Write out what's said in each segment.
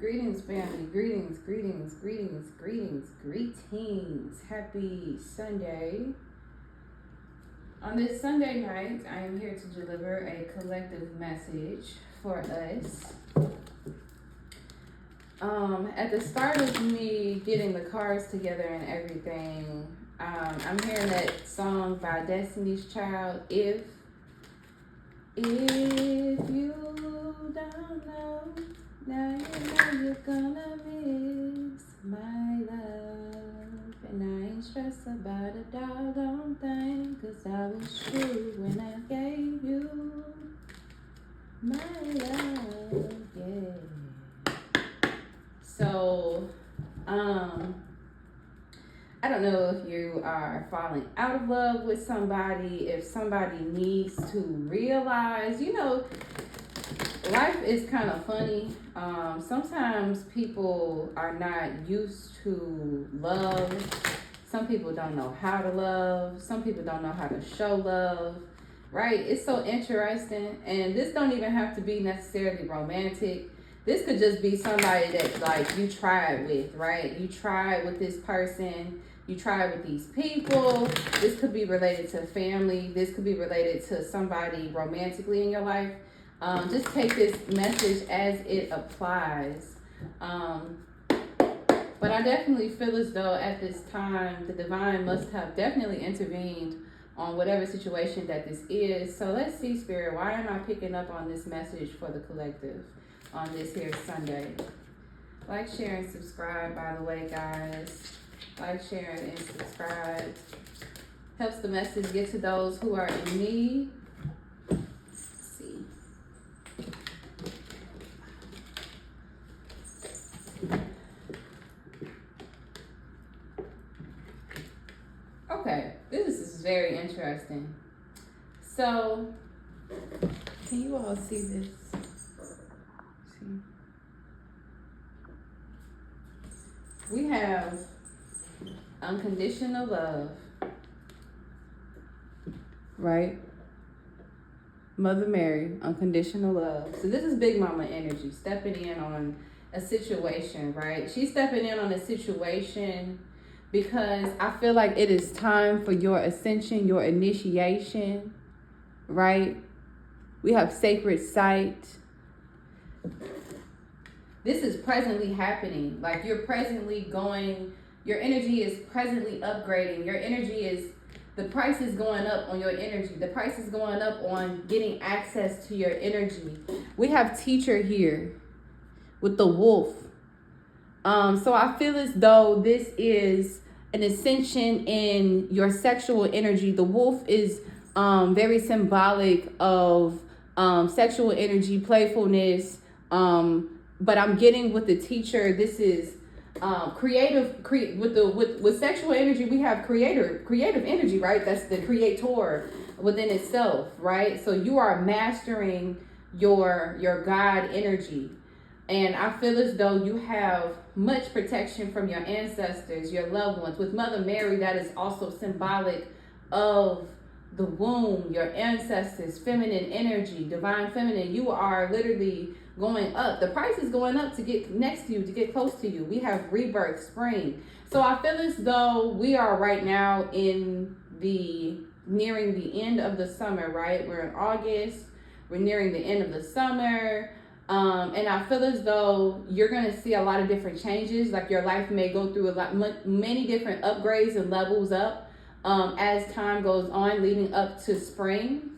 Greetings, family. Greetings, greetings, greetings, greetings, greetings. Happy Sunday. On this Sunday night, I am here to deliver a collective message for us. At the start of me getting the cards together and everything, I'm hearing that song by Destiny's Child, If You Don't Know, now you know you're gonna miss my love. And I ain't stressed about a doggone thing, 'cause I was true when I gave you my love, yeah. So, I don't know if you are falling out of love with somebody, if somebody needs to realize, life is kind of funny. Sometimes people are not used to love. Some people don't know how to love. Some people don't know how to show love, right? It's so interesting. And this don't even have to be necessarily romantic. This could just be somebody that like you tried with, right? You tried with this person. You tried with these people. This could be related to family. This could be related to somebody romantically in your life. Just take this message as it applies. But I definitely feel as though at this time, the divine must have definitely intervened on whatever situation that this is. So let's see, Spirit, why am I picking up on this message for the collective on this here Sunday? Like, share, and subscribe, by the way, guys. Like, share, and subscribe. Helps the message get to those who are in need. Okay, this is very interesting. So, can you all see this? See? We have unconditional love, right? Mother Mary, unconditional love. So this is Big Mama energy, stepping in on a situation, right? She's stepping in on a situation because I feel like it is time for your ascension, your initiation, right? We have sacred sight. This is presently happening. Like you're presently going, your energy is presently upgrading. Your energy is, the price is going up on your energy. The price is going up on getting access to your energy. We have teacher here with the wolf. So I feel as though this is an ascension in your sexual energy. The wolf is very symbolic of sexual energy, playfulness. But I'm getting with the teacher, this is with sexual energy, we have creative energy, right? That's the creator within itself, right? So you are mastering your God energy. And I feel as though you have much protection from your ancestors, your loved ones. With Mother Mary, that is also symbolic of the womb, your ancestors, feminine energy, divine feminine. You are literally going up. The price is going up to get next to you, to get close to you. We have rebirth, spring. So I feel as though we are right now nearing the end of the summer, right? We're in August. We're nearing the end of the summer. And I feel as though you're going to see a lot of different changes. Like your life may go through many different upgrades and levels up as time goes on, leading up to spring.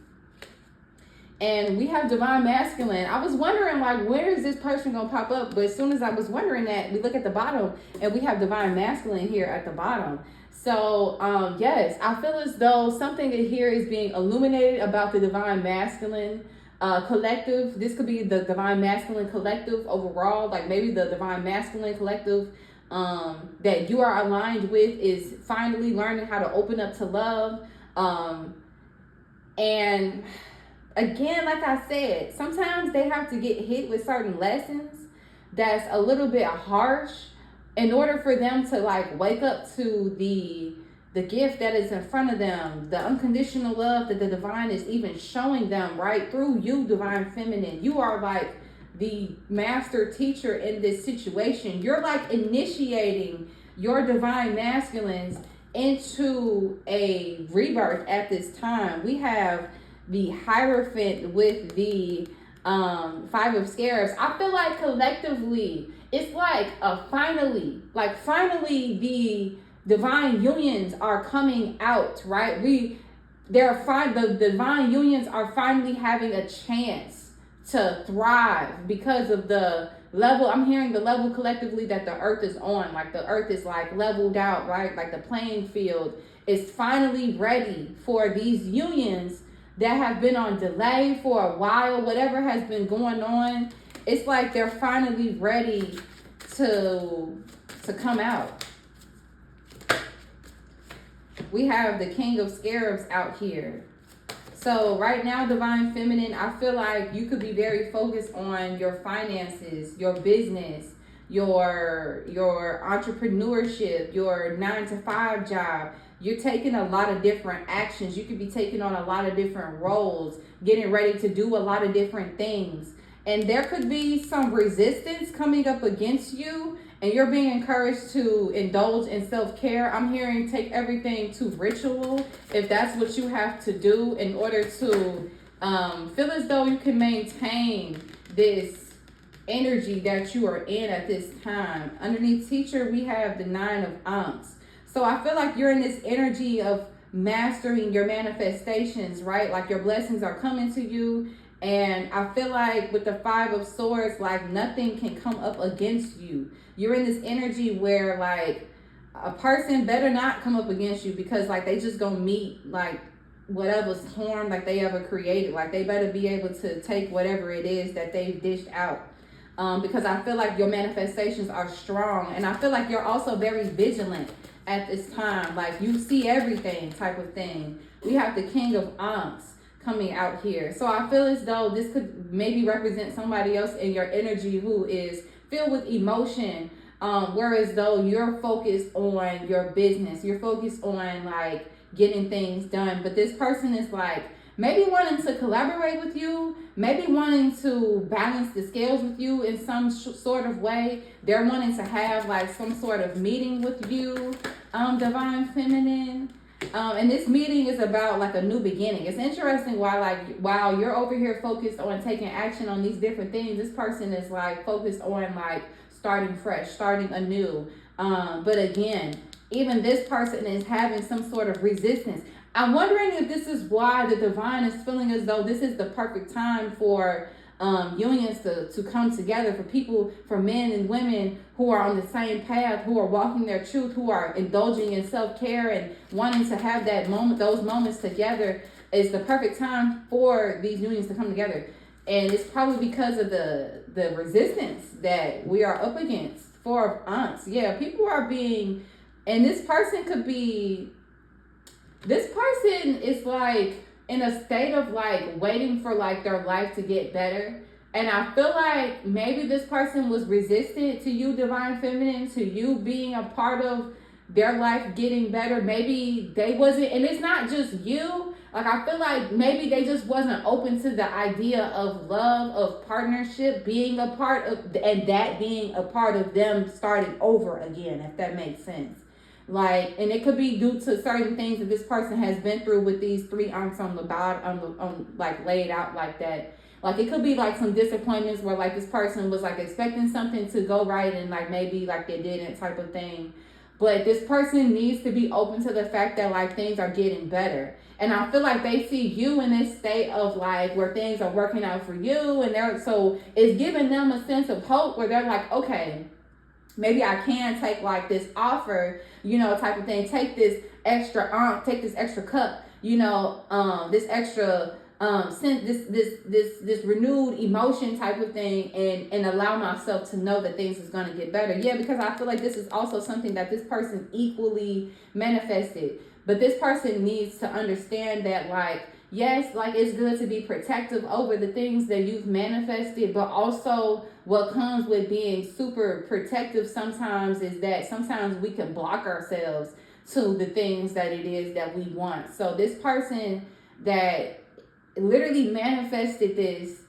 And we have divine masculine. I was wondering, like, where is this person going to pop up? But as soon as I was wondering that, we look at the bottom and we have divine masculine here at the bottom. So, yes, I feel as though something here is being illuminated about the divine masculine collective. This could be the divine masculine collective overall. Like maybe the divine masculine collective that you are aligned with is finally learning how to open up to love. And again, like I said, sometimes they have to get hit with certain lessons that's a little bit harsh in order for them to like wake up to the gift that is in front of them, the unconditional love that the divine is even showing them, right? Through you, divine feminine. You are like the master teacher in this situation. You're like initiating your divine masculines into a rebirth at this time. We have the Hierophant with the Five of Scarabs. I feel like collectively, it's like finally the divine unions are coming out, right? The divine unions are finally having a chance to thrive because of the level. I'm hearing the level collectively that the earth is on. Like the earth is like leveled out, right? Like the playing field is finally ready for these unions that have been on delay for a while. Whatever has been going on, it's like they're finally ready to come out. We have the King of Scarabs out here. So right now, divine feminine, I feel like you could be very focused on your finances, your business, your entrepreneurship, your 9-to-5 job. You're taking a lot of different actions. You could be taking on a lot of different roles, getting ready to do a lot of different things. And there could be some resistance coming up against you, and you're being encouraged to indulge in self-care. I'm hearing take everything to ritual if that's what you have to do in order to feel as though you can maintain this energy that you are in at this time. Underneath teacher, we have the 9 of Ankh. So I feel like you're in this energy of mastering your manifestations, right? Like your blessings are coming to you. And I feel like with the 5 of Swords, like nothing can come up against you. You're in this energy where like a person better not come up against you, because like they just gonna meet like whatever's form like they ever created. Like they better be able to take whatever it is that they've dished out. Because I feel like your manifestations are strong. And I feel like you're also very vigilant at this time. Like you see everything type of thing. We have the King of Ankh coming out here. So I feel as though this could maybe represent somebody else in your energy who is filled with emotion, whereas though you're focused on your business, you're focused on like getting things done. But this person is like maybe wanting to collaborate with you, maybe wanting to balance the scales with you in some sort of way. They're wanting to have like some sort of meeting with you, divine feminine. And this meeting is about like a new beginning. It's interesting why like while you're over here focused on taking action on these different things, this person is like focused on like starting fresh, starting anew. But again, even this person is having some sort of resistance. I'm wondering if this is why the divine is feeling as though this is the perfect time for unions to come together, for people, for men and women who are on the same path, who are walking their truth, who are indulging in self-care and wanting to have that moment, those moments together. Is the perfect time for these unions to come together. And it's probably because of the resistance that we are up against. 4 of Aunts. Yeah, people are being, and this person is like in a state of like waiting for like their life to get better. And I feel like maybe this person was resistant to you, divine feminine, to you being a part of their life getting better. Maybe they wasn't, and it's not just you. Like I feel like maybe they just wasn't open to the idea of love, of partnership, being a part of, and that being a part of them starting over again, if that makes sense. Like, and it could be due to certain things that this person has been through with these 3 aunts on the bottom, on like laid out like that. Like it could be like some disappointments where like this person was like expecting something to go right and like maybe like they didn't type of thing. But this person needs to be open to the fact that like things are getting better. And I feel like they see you in this state of like where things are working out for you, and so it's giving them a sense of hope where they're like, okay, maybe I can take like this offer, type of thing. Take this extra take this extra cup, this extra this renewed emotion type of thing, and allow myself to know that things is gonna get better. Yeah, because I feel like this is also something that this person equally manifested. But this person needs to understand that like, yes, like it's good to be protective over the things that you've manifested, but also what comes with being super protective sometimes is that sometimes we can block ourselves to the things that it is that we want. So this person that literally manifested this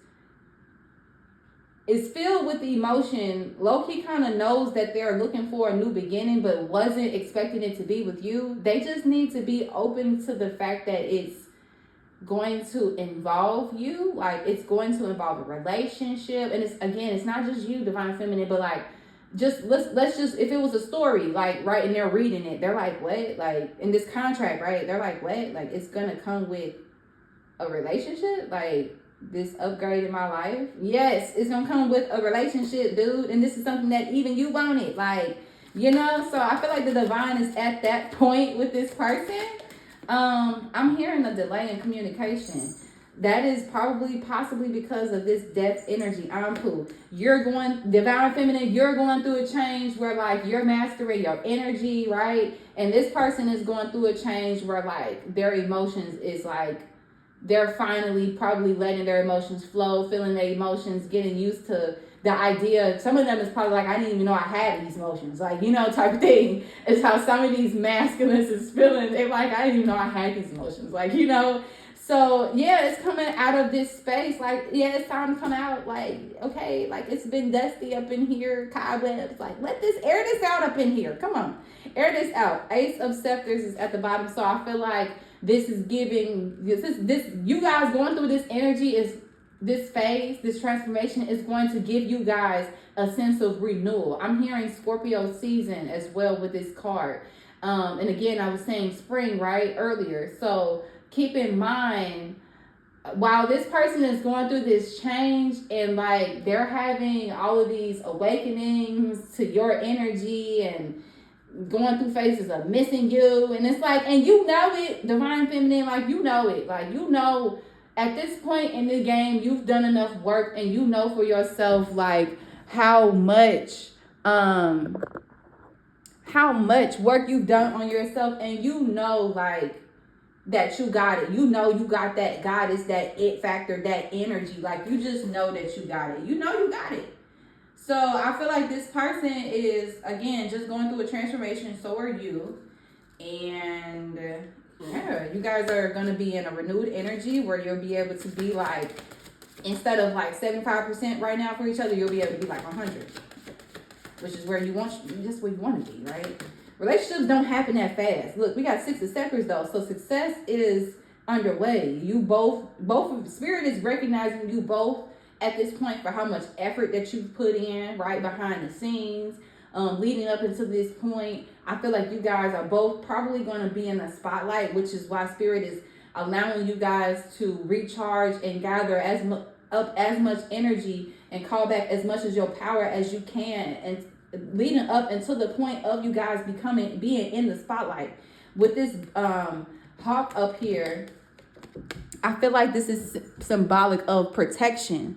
is filled with emotion. Low-key kind of knows that they're looking for a new beginning, but wasn't expecting it to be with you. They just need to be open to the fact that it's going to involve you. Like, it's going to involve a relationship. And it's not just you, divine feminine, but like, just let's just, if it was a story, like, right, and they're reading it, they're like, what? Like, in this contract, right, they're like, what? Like, it's gonna come with a relationship? Like, this upgrade in my life? Yes, it's gonna come with a relationship, dude. And this is something that even you wanted. Like, so I feel like the divine is at that point with this person. I'm hearing a delay in communication. That is possibly because of this depth energy. Ampu. Divine feminine, you're going through a change where like you're mastering your energy, right? And this person is going through a change where like their emotions is like, they're finally probably letting their emotions flow, feeling their emotions, getting used to the idea. Some of them is probably like, I didn't even know I had these emotions, like, type of thing. It's how some of these masculines is feeling. They're like, I didn't even know I had these emotions, like, So yeah, it's coming out of this space. Like, yeah, it's time to come out. Like, okay, like it's been dusty up in here, cobwebs. Like, air this out up in here. Come on, air this out. Ace of Scepters is at the bottom, so I feel like this is giving this you guys going through this energy is this phase, this transformation is going to give you guys a sense of renewal. I'm hearing Scorpio season as well with this card. And again, I was saying spring, right, earlier. So keep in mind, while this person is going through this change and like they're having all of these awakenings to your energy and going through phases of missing you, and it's like, and it, divine feminine, like it, like at this point in the game you've done enough work, and for yourself like how much work you've done on yourself, and like that you got it. You got that goddess, that it factor, that energy. Like, you just know that you got it. You got it. So I feel like this person is, again, just going through a transformation. So are you. And yeah, you guys are going to be in a renewed energy where you'll be able to be like, instead of like 75% right now for each other, you'll be able to be like 100, which is where you want to be, right? Relationships don't happen that fast. Look, we got 6 of Scepters though, so success is underway. You both Spirit is recognizing you both at this point for how much effort that you've put in, right, behind the scenes, leading up until this point. I feel like you guys are both probably going to be in the spotlight, which is why Spirit is allowing you guys to recharge and gather up as much energy and call back as much as your power as you can, and leading up until the point of you guys being in the spotlight. With this hawk up here, I feel like this is symbolic of protection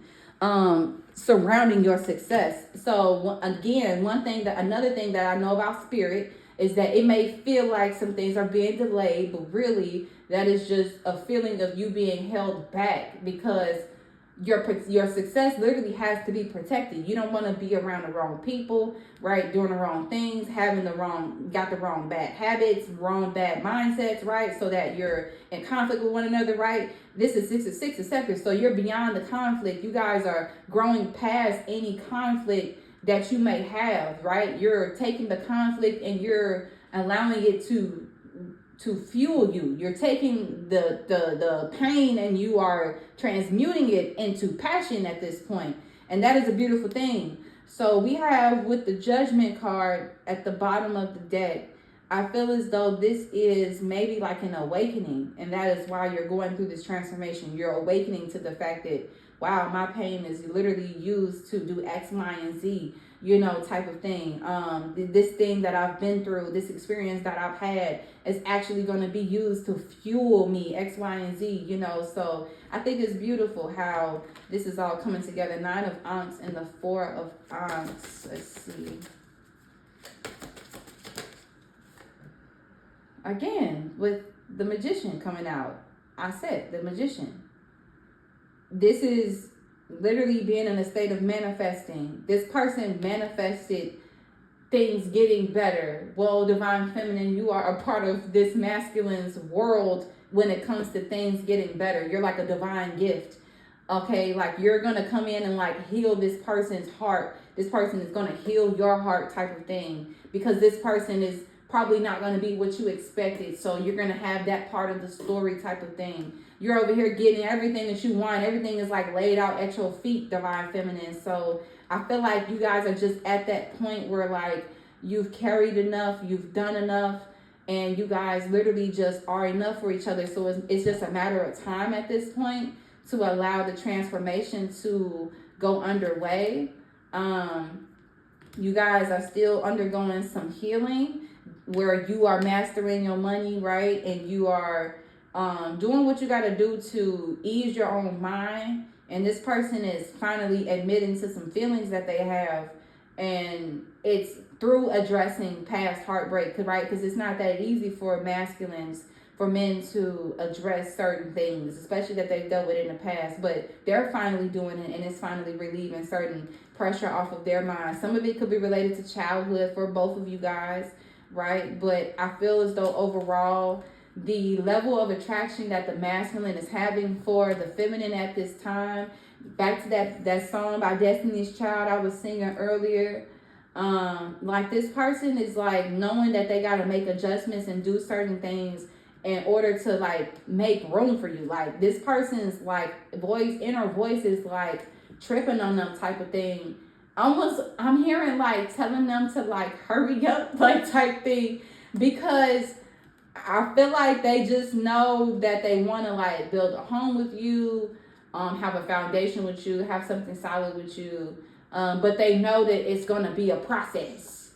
surrounding your success. So again, another thing that I know about Spirit is that it may feel like some things are being delayed, but really that is just a feeling of you being held back, because your success literally has to be protected. You don't want to be around the wrong people, right? Doing the wrong things, got the wrong bad habits, wrong bad mindsets, right? So that you're in conflict with one another, right? This is 6 of Scepters. So you're beyond the conflict. You guys are growing past any conflict that you may have, right? You're taking the conflict and you're allowing it to fuel you. You're taking the pain and you are transmuting it into passion at this point. And that is a beautiful thing. So we have, with the Judgment card at the bottom of the deck, I feel as though this is maybe like an awakening. And that is why you're going through this transformation. You're awakening to the fact that, wow, my pain is literally used to do X, Y, and Z, type of thing. This thing that I've been through, this experience that I've had is actually going to be used to fuel me, X, Y, and Z, So I think it's beautiful how this is all coming together. 9 of Aunts and the 4 of Aunts. Let's see. Again, with the Magician coming out. I said the Magician. This is literally being in a state of manifesting. This person manifested things getting better. Well, divine feminine, you are a part of this masculine's world when it comes to things getting better. You're like a divine gift. Okay, like you're gonna come in and like heal this person's heart. This person is gonna heal your heart, type of thing, because this person is probably not gonna be what you expected. So you're gonna have that part of the story, type of thing. You're over here getting everything that you want. Everything is like laid out at your feet, divine feminine. So I feel like you guys are just at that point where like you've carried enough, you've done enough, and you guys literally just are enough for each other. So it's just a matter of time at this point to allow the transformation to go underway. You guys are still undergoing some healing where you are mastering your money, right? And you are doing what you got to do to ease your own mind. And this person is finally admitting to some feelings that they have. And it's through addressing past heartbreak, right? Because it's not that easy for masculines, for men to address certain things, especially that they've dealt with in the past. But they're finally doing it, and it's finally relieving certain pressure off of their mind. Some of it could be related to childhood for both of you guys, right? But I feel as though overall, the level of attraction that the masculine is having for the feminine at this time, back to that song by Destiny's Child I was singing earlier, like this person is like knowing that they got to make adjustments and do certain things in order to like make room for you. Like this person's like inner voice is like tripping on them, type of thing. Almost, I'm hearing like telling them to like hurry up, like type thing, because I feel like they just know that they want to like build a home with you, have a foundation with you, have something solid with you. But they know that it's going to be a process,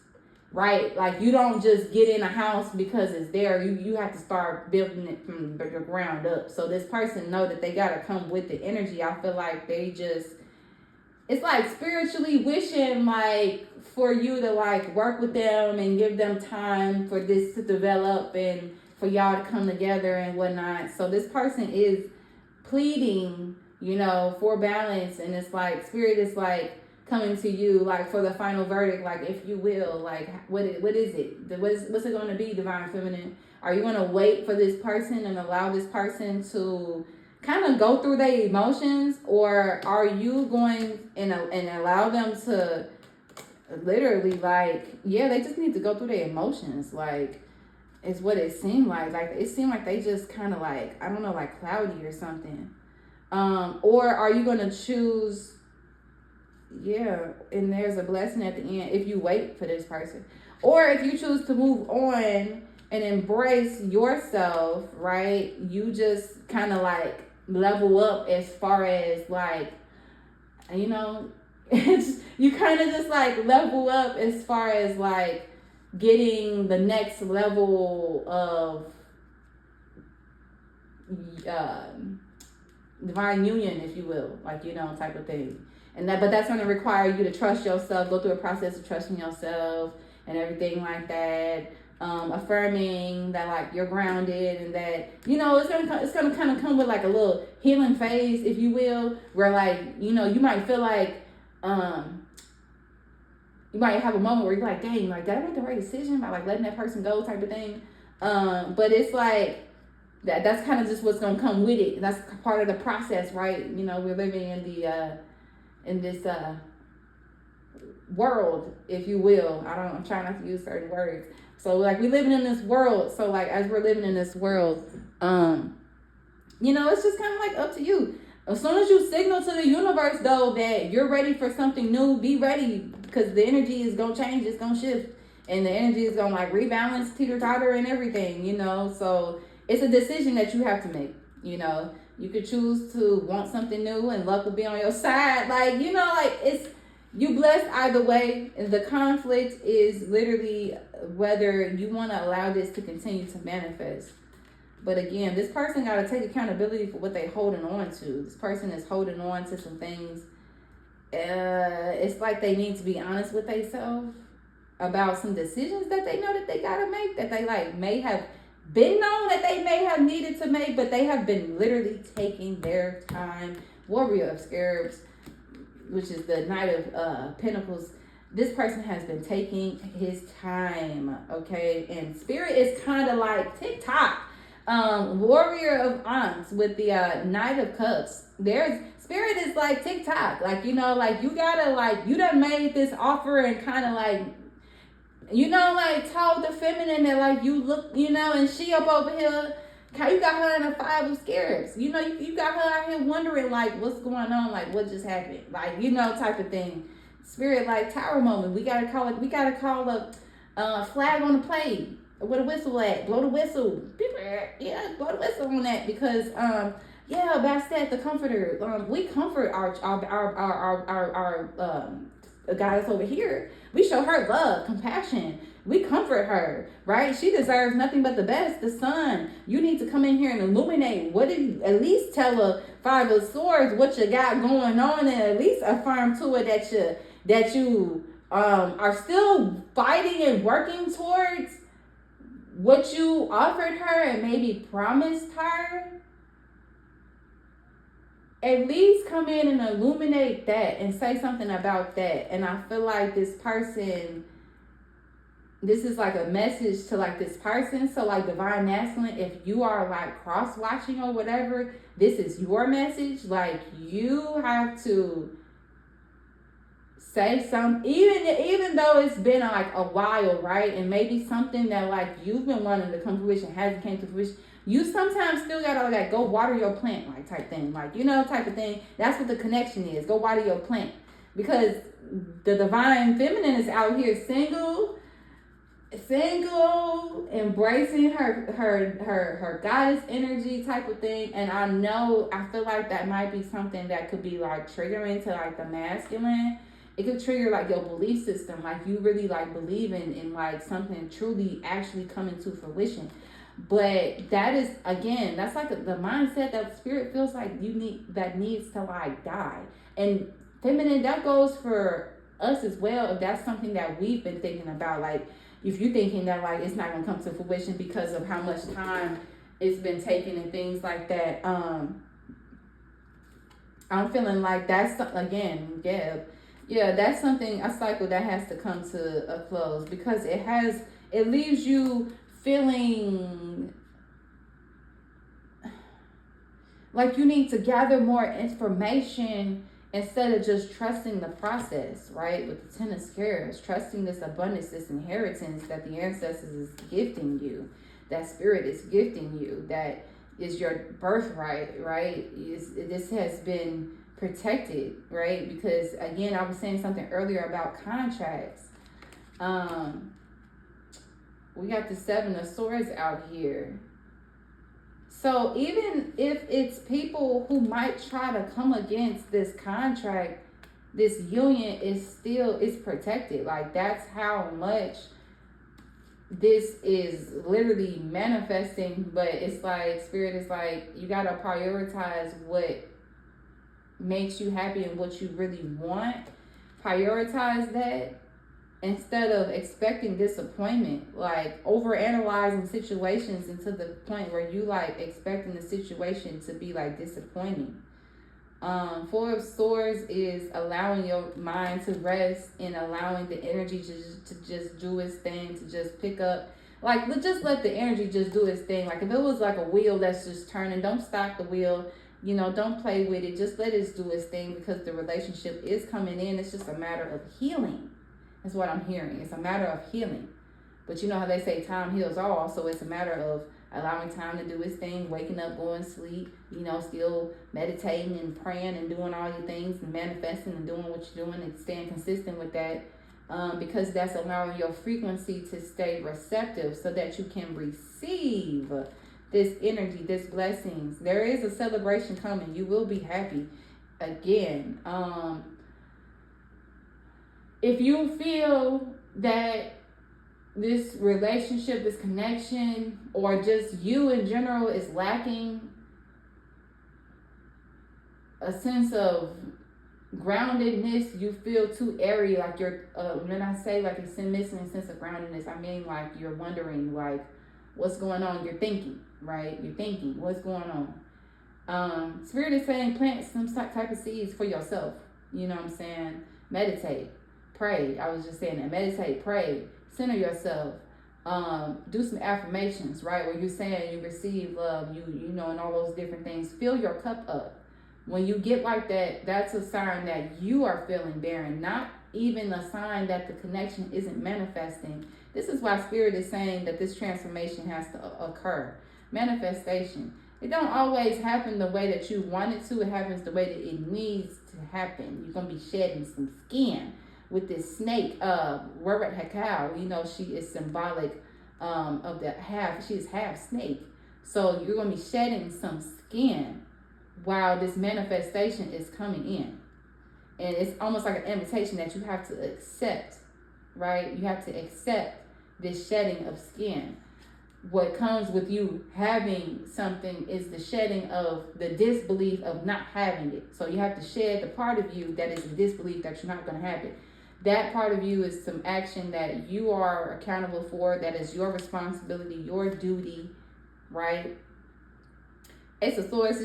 right? Like you don't just get in a house because it's there. You have to start building it from the ground up. So this person know that they got to come with the energy. I feel like they just, it's like spiritually wishing like for you to like work with them and give them time for this to develop and for y'all to come together and whatnot. So this person is pleading, for balance, and it's like spirit is like coming to you like for the final verdict, like if you will, like what is it? What's it going to be, divine feminine? Are you going to wait for this person and allow this person to kind of go through their emotions, or are you going and allow them to literally like, yeah, they just need to go through their emotions, like is what it seemed like it seemed like they just kind of like, I don't know, like cloudy or something. Or are you going to choose, yeah, and there's a blessing at the end if you wait for this person, or if you choose to move on and embrace yourself, right? You just kind of like level up as far as like, it's, you kind of just like level up as far as like getting the next level of divine union, if you will, like, type of thing. But that's going to require you to trust yourself, go through a process of trusting yourself and everything like that. Affirming that like you're grounded, and that it's gonna kind of come with like a little healing phase, if you will, where like you might feel like you might have a moment where you're like, dang, like did I make the right decision by like letting that person go, type of thing. But it's like that's kind of just what's gonna come with it. That's part of the process, right? We're living in this world, if you will. I'm trying not to use certain words. So like we living in this world. So like as we're living in this world, it's just kind of like up to you. As soon as you signal to the universe though that you're ready for something new, be ready, because the energy is gonna change, it's gonna shift, and the energy is gonna like rebalance, teeter-totter, and everything. So it's a decision that you have to make. You could choose to want something new and luck will be on your side. Like it's, you blessed either way. The conflict is literally whether you want to allow this to continue to manifest. But again, this person got to take accountability for what they're holding on to. This person is holding on to some things. It's like they need to be honest with themselves about some decisions that they know that they got to make, that they like may have been known that they may have needed to make, but they have been literally taking their time. Warrior of Scarabs, which is the Knight of Pentacles, this person has been taking his time, okay? And Spirit is kind of like TikTok. Warrior of Aunts with the Knight of Cups. There's Spirit is like TikTok. Like, you know, like you gotta like, you done made this offer and kind of like, you know, like told the feminine that like you look, you know, and she up over here. You got her in a 5 of scarabs. You know, you got her out here wondering like what's going on, like what just happened, like, you know, type of thing. Spirit like tower moment. We gotta call it. We gotta call a flag on the plate. Where the whistle at? Blow the whistle. Yeah, blow the whistle on that because yeah, Bastet the comforter. We comfort our guy that's over here. We show her love, compassion. We comfort her, right? She deserves nothing but the best. The sun. You need to come in here and illuminate. What did you at least tell her 5 of swords what you got going on, and at least affirm to her that you are still fighting and working towards what you offered her and maybe promised her. At least come in and illuminate that and say something about that. And I feel like this person, this is like a message to like this person. So like divine masculine, if you are like cross watching or whatever, this is your message. Like you have to say something, even though it's been like a while, right? And maybe something that like you've been wanting to come to fruition hasn't came to fruition. You sometimes still gotta like go water your plant, like type thing, like, you know, type of thing. That's what the connection is. Go water your plant, because the divine feminine is out here single, embracing her goddess energy type of thing. And I feel like that might be something that could be like triggering to like the masculine. It could trigger like your belief system, like you really like believe in like something truly actually coming to fruition. But that is, again, that's like the mindset that spirit feels like you need, that needs to like die. And feminine, that goes for us as well. If that's something that we've been thinking about, like if you're thinking that like it's not gonna come to fruition because of how much time it's been taking and things like that, I'm feeling like that's, again, yeah, that's something, a cycle that has to come to a close, because it leaves you feeling like you need to gather more information instead of just trusting the process, right? With the 10 of Scarabs, trusting this abundance, this inheritance that the ancestors is gifting you, that spirit is gifting you, that is your birthright, right? This has been protected, right? Because again, I was saying something earlier about contracts. We got the 7 of Swords out here. So even if it's people who might try to come against this contract, this union is protected. Like that's how much this is literally manifesting. But it's like spirit is like, you gotta prioritize what makes you happy and what you really want. Prioritize that instead of expecting disappointment, like over analyzing situations into the point where you like expecting the situation to be like disappointing. 4 of Swords is allowing your mind to rest and allowing the energy to just do its thing, to just pick up, like just let the energy just do its thing. Like if it was like a wheel that's just turning, don't stop the wheel, you know, don't play with it, just let it do its thing, because the relationship is coming in. It's just a matter of healing. That's what I'm hearing. It's a matter of healing. But you know how they say time heals all. So it's a matter of allowing time to do its thing, waking up, going to sleep, you know, still meditating and praying and doing all your things and manifesting and doing what you're doing and staying consistent with that. Because that's allowing your frequency to stay receptive so that you can receive this energy, this blessings. There is a celebration coming. You will be happy. Again, if you feel that this relationship, this connection, or just you in general is lacking a sense of groundedness, you feel too airy, like you're, when I say like it's missing a sense of groundedness, I mean like you're wondering like what's going on, you're thinking, right? You're thinking, what's going on? Spirit is saying plant some type of seeds for yourself. You know what I'm saying? Meditate. Pray. I was just saying that. Meditate, pray, center yourself. Do some affirmations, right? Where you're saying you receive love, you know, and all those different things. Fill your cup up. When you get like that, that's a sign that you are feeling barren, not even a sign that the connection isn't manifesting. This is why Spirit is saying that this transformation has to occur. Manifestation. It don't always happen the way that you want it to. It happens the way that it needs to happen. You're going to be shedding some skin with this snake. Robert Hakau, she is symbolic of the half. She is half snake. So you're going to be shedding some skin while this manifestation is coming in. And it's almost like an invitation that you have to accept, right? You have to accept this shedding of skin. What comes with you having something is the shedding of the disbelief of not having it. So you have to shed the part of you that is a disbelief that you're not going to have it. That part of you is some action that you are accountable for, that is your responsibility, your duty, right? It's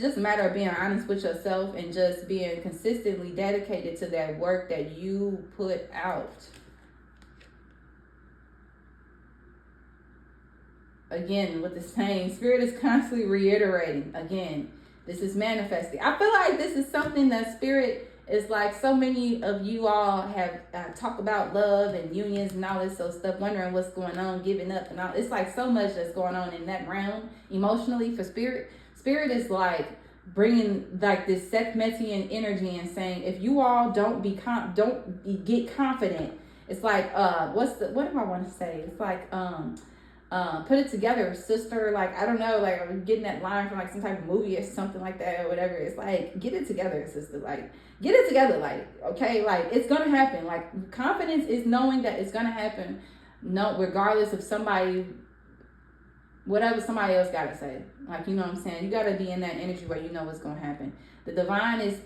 just a matter of being honest with yourself and just being consistently dedicated to that work that you put out. Again, with the same, Spirit is constantly reiterating. Again, this is manifesting. I feel like this is something that Spirit is like, so many of you all have talked about love and unions and all this sort of stuff, wondering what's going on, giving up and all. It's like so much that's going on in that realm emotionally for Spirit. Spirit is like bringing like this Sekhmetian energy and saying, if you all don't get confident, it's like what do I want to say? It's like put it together, sister. Like, I don't know, like I'm getting that line from like some type of movie or something like that or whatever. It's like, get it together, sister. Like, get it together. Like, okay, like it's gonna happen. Like, confidence is knowing that it's gonna happen. No, regardless of whatever somebody else gotta say. Like, you know what I'm saying? You gotta be in that energy where you know what's gonna happen. The divine is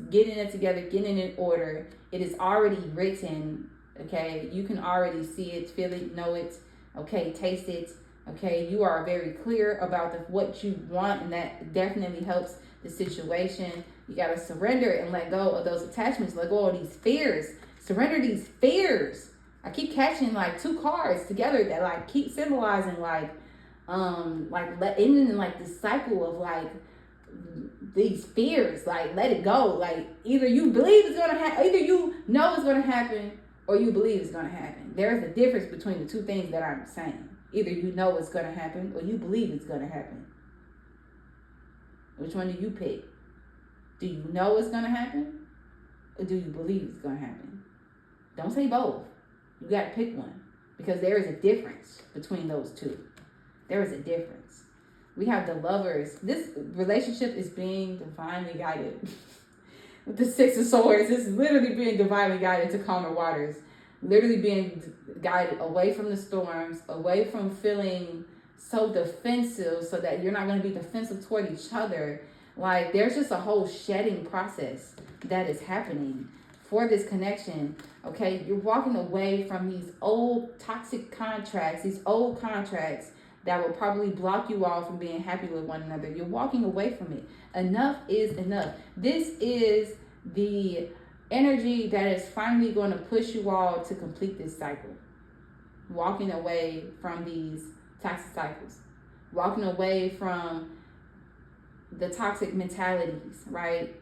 getting it together, getting it in order. It is already written. Okay, you can already see it, feel it, know it. Okay, taste it. Okay, you are very clear about what you want, and that definitely helps the situation. You gotta surrender and let go of those attachments. Let go of these fears. Surrender these fears. I keep catching like two cards together that like keep symbolizing ending in like this cycle of like these fears. Like, let it go. Like, either you believe it's gonna happen, either you know it's gonna happen, or you believe it's gonna happen. There's a difference between the two things that I'm saying. Either you know it's gonna happen, or you believe it's gonna happen. Which one do you pick? Do you know it's gonna happen, or do you believe it's gonna happen? Don't say both. You gotta pick one, because there is a difference between those two. There is a difference. We have the lovers. This relationship is being divinely guided. With the Six of Swords, it's literally being divinely guided to calmer waters. Literally being guided away from the storms, away from feeling so defensive, so that you're not going to be defensive toward each other. Like, there's just a whole shedding process that is happening for this connection. Okay, you're walking away from these old toxic contracts, these old contracts that will probably block you all from being happy with one another. You're walking away from it. Enough is enough. This is the energy that is finally going to push you all to complete this cycle. Walking away from these toxic cycles. Walking away from the toxic mentalities, right?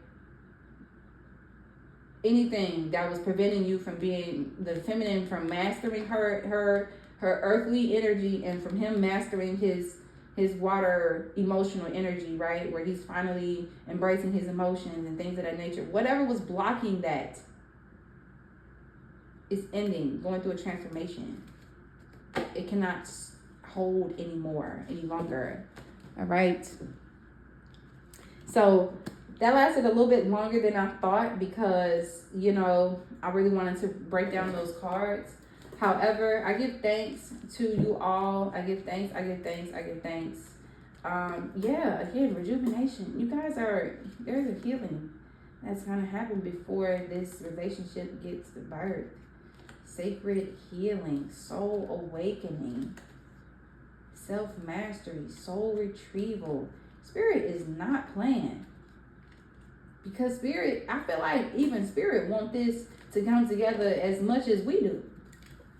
Anything that was preventing you from being the feminine, from mastering her earthly energy, and from him mastering his water emotional energy, right? Where he's finally embracing his emotions and things of that nature. Whatever was blocking that is ending, going through a transformation. It cannot hold any longer. All right. So that lasted a little bit longer than I thought, because, I really wanted to break down those cards. However, I give thanks to you all. I give thanks. Again, rejuvenation. You guys there's a healing that's going to happen before this relationship gets birthed. Sacred healing, soul awakening, self-mastery, soul retrieval. Spirit is not playing. Because Spirit, I feel like even Spirit want this to come together as much as we do.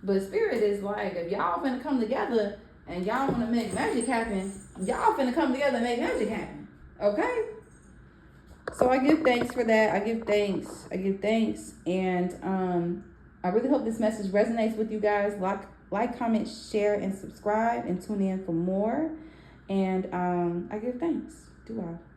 But Spirit is like, if y'all finna come together and y'all want to make magic happen, y'all finna come together and make magic happen. Okay? So I give thanks for that. I give thanks. And I really hope this message resonates with you guys. Like, comment, share, and subscribe, and tune in for more. And I give thanks. Do I?